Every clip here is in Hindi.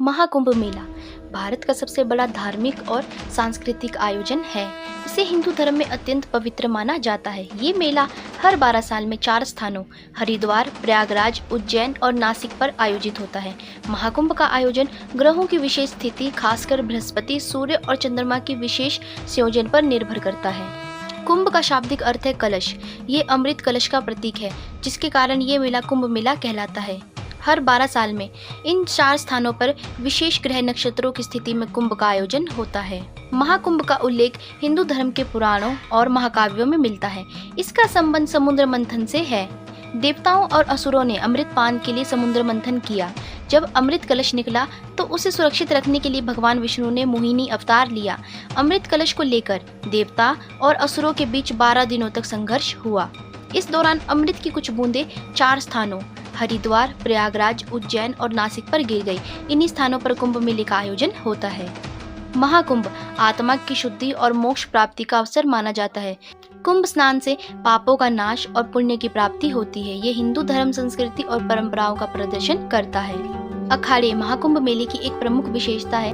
महाकुंभ मेला भारत का सबसे बड़ा धार्मिक और सांस्कृतिक आयोजन है। इसे हिंदू धर्म में अत्यंत पवित्र माना जाता है। ये मेला हर 12 साल में 4 स्थानों हरिद्वार, प्रयागराज, उज्जैन और नासिक पर आयोजित होता है। महाकुंभ का आयोजन ग्रहों की विशेष स्थिति, खासकर बृहस्पति, सूर्य और चंद्रमा की विशेष संयोजन पर निर्भर करता है। कुंभ का शाब्दिक अर्थ है कलश। ये अमृत कलश का प्रतीक है, जिसके कारण ये मेला कुंभ मेला कहलाता है। हर 12 साल में इन 4 स्थानों पर विशेष ग्रह नक्षत्रों की स्थिति में कुंभ का आयोजन होता है। महाकुंभ का उल्लेख हिंदू धर्म के पुराणों और महाकाव्यों में मिलता है। इसका संबंध समुद्र मंथन से है। देवताओं और असुरों ने अमृत पान के लिए समुद्र मंथन किया। जब अमृत कलश निकला तो उसे सुरक्षित रखने के लिए भगवान विष्णु ने मोहिनी अवतार लिया। अमृत कलश को लेकर देवता और असुरों के बीच 12 दिनों तक संघर्ष हुआ। इस दौरान अमृत की कुछ बूंदें 4 स्थानों हरिद्वार, प्रयागराज, उज्जैन और नासिक पर गिर गई। इन्हीं स्थानों पर कुंभ मेले का आयोजन होता है। महाकुंभ आत्मा की शुद्धि और मोक्ष प्राप्ति का अवसर माना जाता है। कुंभ स्नान से पापों का नाश और पुण्य की प्राप्ति होती है। ये हिंदू धर्म, संस्कृति और परंपराओं का प्रदर्शन करता है। अखाड़े महाकुंभ मेले की एक प्रमुख विशेषता है।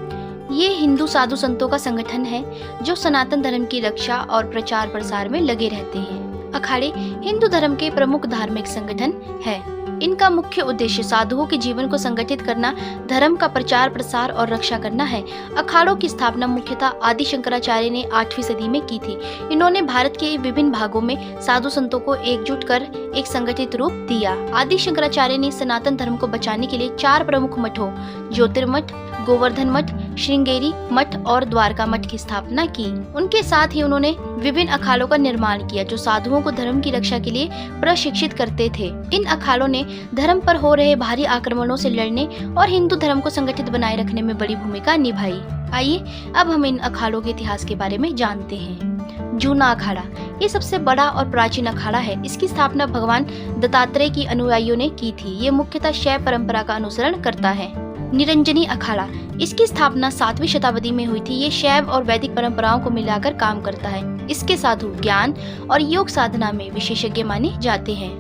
ये हिंदू साधु संतों का संगठन है जो सनातन धर्म की रक्षा और प्रचार प्रसार में लगे रहते हैं। अखाड़े हिंदू धर्म के प्रमुख धार्मिक संगठन है। इनका मुख्य उद्देश्य साधुओं के जीवन को संगठित करना, धर्म का प्रचार प्रसार और रक्षा करना है। अखाड़ों की स्थापना मुख्यतः आदि शंकराचार्य ने 8वीं सदी में की थी। इन्होंने भारत के विभिन्न भागों में साधु संतों को एकजुट कर एक संगठित रूप दिया। आदि शंकराचार्य ने सनातन धर्म को बचाने के लिए 4 प्रमुख मठों ज्योतिर्मठ, गोवर्धन मठ, श्रृंगेरी मठ और द्वारका मठ की स्थापना की। उनके साथ ही उन्होंने विभिन्न अखाड़ों का निर्माण किया जो साधुओं को धर्म की रक्षा के लिए प्रशिक्षित करते थे। इन अखाड़ों ने धर्म पर हो रहे भारी आक्रमणों से लड़ने और हिंदू धर्म को संगठित बनाए रखने में बड़ी भूमिका निभाई। आइए अब हम इन अखाड़ों के इतिहास के बारे में जानते हैं। जूना अखाड़ा ये सबसे बड़ा और प्राचीन अखाड़ा है। इसकी स्थापना भगवान दत्तात्रेय की अनुयायियों ने की थी। ये मुख्यतः शैव परंपरा का अनुसरण करता है। निरंजनी अखाड़ा इसकी स्थापना 7वीं शताब्दी में हुई थी। ये शैव और वैदिक परंपराओं को मिलाकर काम करता है। इसके साधु ज्ञान और योग साधना में विशेषज्ञ माने जाते हैं।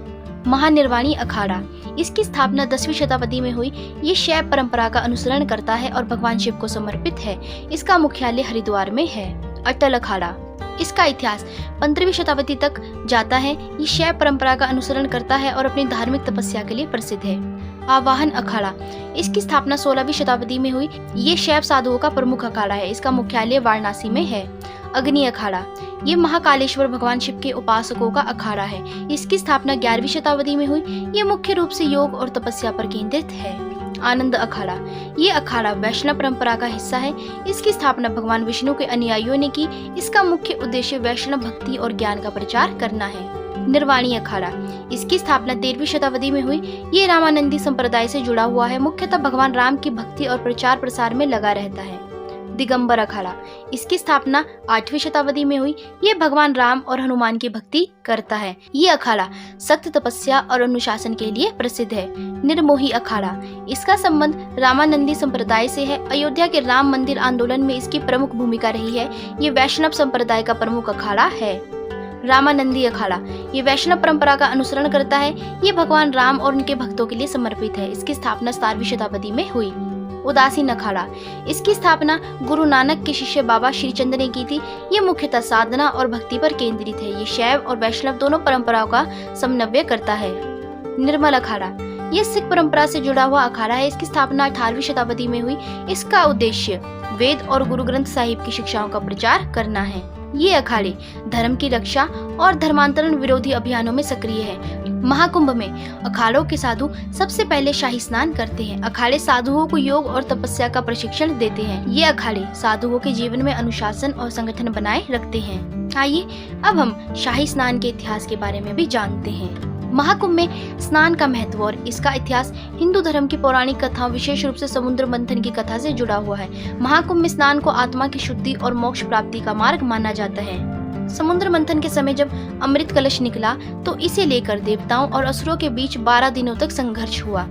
महानिर्वाणी अखाड़ा इसकी स्थापना 10वीं शताब्दी में हुई। ये शैव परंपरा का अनुसरण करता है और भगवान शिव को समर्पित है। इसका मुख्यालय हरिद्वार में है। अटल अखाड़ा इसका इतिहास 15वीं शताब्दी तक जाता है। ये शैव परंपरा का अनुसरण करता है और अपनी धार्मिक तपस्या के लिए प्रसिद्ध है। आवाहन अखाड़ा इसकी स्थापना 16वीं शताब्दी में हुई। ये शैव साधुओं का प्रमुख अखाड़ा है। इसका मुख्यालय वाराणसी में है। अग्नि अखाड़ा ये महाकालेश्वर भगवान शिव के उपासकों का अखाड़ा है। इसकी स्थापना 11वीं शताब्दी में हुई। ये मुख्य रूप से योग और तपस्या पर केंद्रित है। आनंद अखाड़ा ये अखाड़ा वैष्णव परंपरा का हिस्सा है। इसकी स्थापना भगवान विष्णु के अनुयायियों ने की। इसका मुख्य उद्देश्य वैष्णव भक्ति और ज्ञान का प्रचार करना है। निर्वाणी अखाड़ा इसकी स्थापना 13वीं शताब्दी में हुई। ये रामानंदी संप्रदाय से जुड़ा हुआ है। मुख्यतः भगवान राम की भक्ति और प्रचार प्रसार में लगा रहता है। दिगंबर अखाड़ा इसकी स्थापना 8वीं शताब्दी में हुई। ये भगवान राम और हनुमान की भक्ति करता है। ये अखाड़ा सख्त तपस्या और अनुशासन के लिए प्रसिद्ध है। निर्मोही अखाड़ा इसका संबंध रामानंदी संप्रदाय से है। अयोध्या के राम मंदिर आंदोलन में इसकी प्रमुख भूमिका रही है। ये वैष्णव संप्रदाय का प्रमुख अखाड़ा है। रामानंदी अखाड़ा ये वैष्णव परंपरा का अनुसरण करता है। ये भगवान राम और उनके भक्तों के लिए समर्पित है। इसकी स्थापना 17वीं शताब्दी में हुई। उदासीन अखाड़ा इसकी स्थापना गुरु नानक के शिष्य बाबा श्रीचंद ने की थी। ये मुख्यतः साधना और भक्ति पर केंद्रित है। ये शैव और वैष्णव दोनों परंपराओं का समन्वय करता है। निर्मल अखाड़ा ये सिख परंपरा से जुड़ा हुआ अखाड़ा है। इसकी स्थापना 18वीं शताब्दी में हुई। इसका उद्देश्य वेद और गुरु ग्रंथ साहिब की शिक्षाओं का प्रचार करना है। ये अखाड़े धर्म की रक्षा और धर्मांतरण विरोधी अभियानों में सक्रिय है। महाकुंभ में अखाड़ों के साधु सबसे पहले शाही स्नान करते हैं। अखाड़े साधुओं को योग और तपस्या का प्रशिक्षण देते हैं। ये अखाड़े साधुओं के जीवन में अनुशासन और संगठन बनाए रखते हैं। आइए अब हम शाही स्नान के इतिहास के बारे में भी जानते हैं। महाकुंभ में स्नान का महत्व और इसका इतिहास हिंदू धर्म की पौराणिक कथाओं, विशेष रूप से समुद्र मंथन की कथा से जुड़ा हुआ है। महाकुंभ में स्नान को आत्मा की शुद्धि और मोक्ष प्राप्ति का मार्ग माना जाता है। समुद्र मंथन के समय जब अमृत कलश निकला तो इसे लेकर देवताओं और असुरों के बीच 12 दिनों तक संघर्ष हुआ।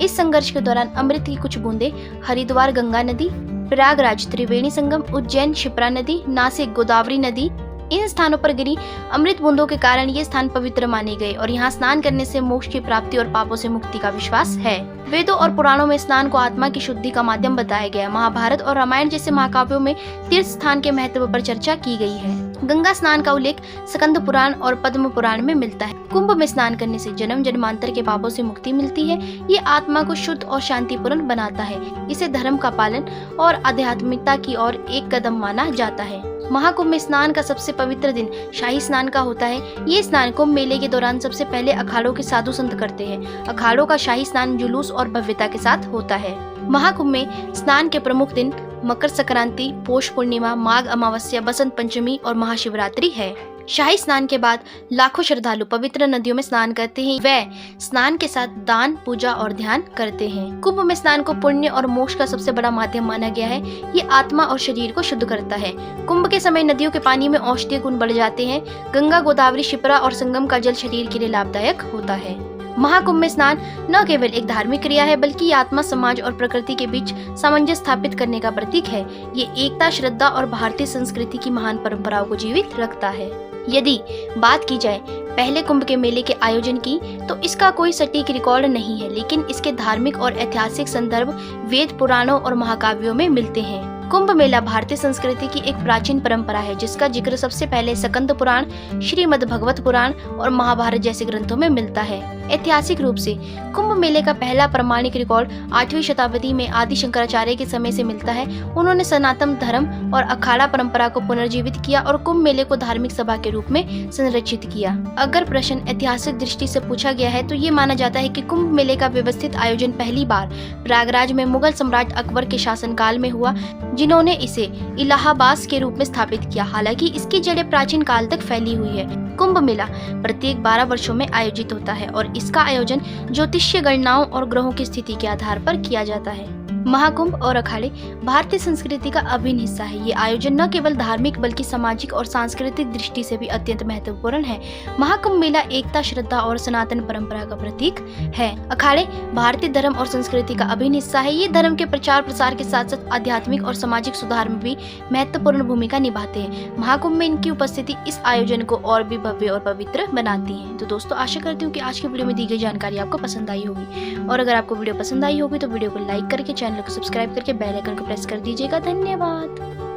इस संघर्ष के दौरान अमृत की कुछ बूंदें हरिद्वार गंगा नदी, प्रयागराज त्रिवेणी संगम, उज्जैन क्षिप्रा नदी, नासिक गोदावरी नदी इन स्थानों पर गिरी अमृत बूंदों के कारण ये स्थान पवित्र माने गए और यहाँ स्नान करने से मोक्ष की प्राप्ति और पापों से मुक्ति का विश्वास है। वेदों और पुराणों में स्नान को आत्मा की शुद्धि का माध्यम बताया गया। महाभारत और रामायण जैसे महाकाव्यों में तीर्थ स्थान के महत्व पर चर्चा की गई है। गंगा स्नान का उल्लेख स्कंद पुराण और पद्म पुराण में मिलता है। कुंभ में स्नान करने से जन्म जन्मांतर के पापों से मुक्ति मिलती है। ये आत्मा को शुद्ध और शांतिपूर्ण बनाता है। इसे धर्म का पालन और आध्यात्मिकता की ओर एक कदम माना जाता है। महाकुंभ में स्नान का सबसे पवित्र दिन शाही स्नान का होता है। ये स्नान कुंभ मेले के दौरान सबसे पहले अखाड़ों के साधु संत करते हैं। अखाड़ों का शाही स्नान जुलूस और भव्यता के साथ होता है। महाकुंभ में स्नान के प्रमुख दिन मकर संक्रांति, पौष पूर्णिमा, माघ अमावस्या, बसंत पंचमी और महाशिवरात्रि है। शाही स्नान के बाद लाखों श्रद्धालु पवित्र नदियों में स्नान करते हैं। वे स्नान के साथ दान, पूजा और ध्यान करते हैं। कुंभ में स्नान को पुण्य और मोक्ष का सबसे बड़ा माध्यम माना गया है। ये आत्मा और शरीर को शुद्ध करता है। कुंभ के समय नदियों के पानी में औषधीय गुण बढ़ जाते हैं। गंगा, गोदावरी, शिप्रा और संगम का जल शरीर के लिए लाभदायक होता है। महाकुंभ में स्नान न केवल एक धार्मिक क्रिया है बल्कि आत्मा, समाज और प्रकृति के बीच सामंजस्य स्थापित करने का प्रतीक है। ये एकता, श्रद्धा और भारतीय संस्कृति की महान परंपराओं को जीवित रखता है। यदि बात की जाए पहले कुंभ के मेले के आयोजन की, तो इसका कोई सटीक रिकॉर्ड नहीं है, लेकिन इसके धार्मिक और ऐतिहासिक संदर्भ वेद, पुराणों और महाकाव्यों में मिलते हैं। कुंभ मेला भारतीय संस्कृति की एक प्राचीन परंपरा है, जिसका जिक्र सबसे पहले स्कंद पुराण, श्रीमद् भगवत पुराण और महाभारत जैसे ग्रंथों में मिलता है। ऐतिहासिक रूप से कुंभ मेले का पहला प्रमाणिक रिकॉर्ड 8वीं शताब्दी में आदि शंकराचार्य के समय से मिलता है। उन्होंने सनातन धर्म और अखाड़ा परंपरा को पुनर्जीवित किया और कुंभ मेले को धार्मिक सभा के रूप में संरचित किया। अगर प्रश्न ऐतिहासिक दृष्टि से पूछा गया है तो ये माना जाता है कि कुंभ मेले का व्यवस्थित आयोजन पहली बार प्रयागराज में मुगल सम्राट अकबर के शासनकाल में हुआ, जिन्होंने इसे इलाहाबाद के रूप में स्थापित किया। हालांकि इसकी जड़ें प्राचीन काल तक फैली हुई है। कुंभ मेला प्रत्येक 12 वर्षों में आयोजित होता है और इसका आयोजन ज्योतिषीय गणनाओं और ग्रहों की स्थिति के आधार पर किया जाता है। महाकुंभ और अखाड़े भारतीय संस्कृति का अभिन्न हिस्सा है। ये आयोजन न केवल धार्मिक बल्कि सामाजिक और सांस्कृतिक दृष्टि से भी अत्यंत महत्वपूर्ण है। महाकुंभ मेला एकता, श्रद्धा और सनातन परंपरा का प्रतीक है। अखाड़े भारतीय धर्म और संस्कृति का अभिन्न हिस्सा है। ये धर्म के प्रचार प्रसार के साथ साथ आध्यात्मिक और सामाजिक सुधार में भी महत्वपूर्ण भूमिका निभाते हैं। महाकुंभ में इनकी उपस्थिति इस आयोजन को और भी भव्य और पवित्र बनाती है। तो दोस्तों, आशा करती हूँ कि आज की वीडियो में दी गई जानकारी आपको पसंद आई होगी, और अगर आपको वीडियो पसंद आई होगी तो वीडियो को लाइक करके, चैनल को सब्सक्राइब करके बेल आइकन को प्रेस कर दीजिएगा। धन्यवाद।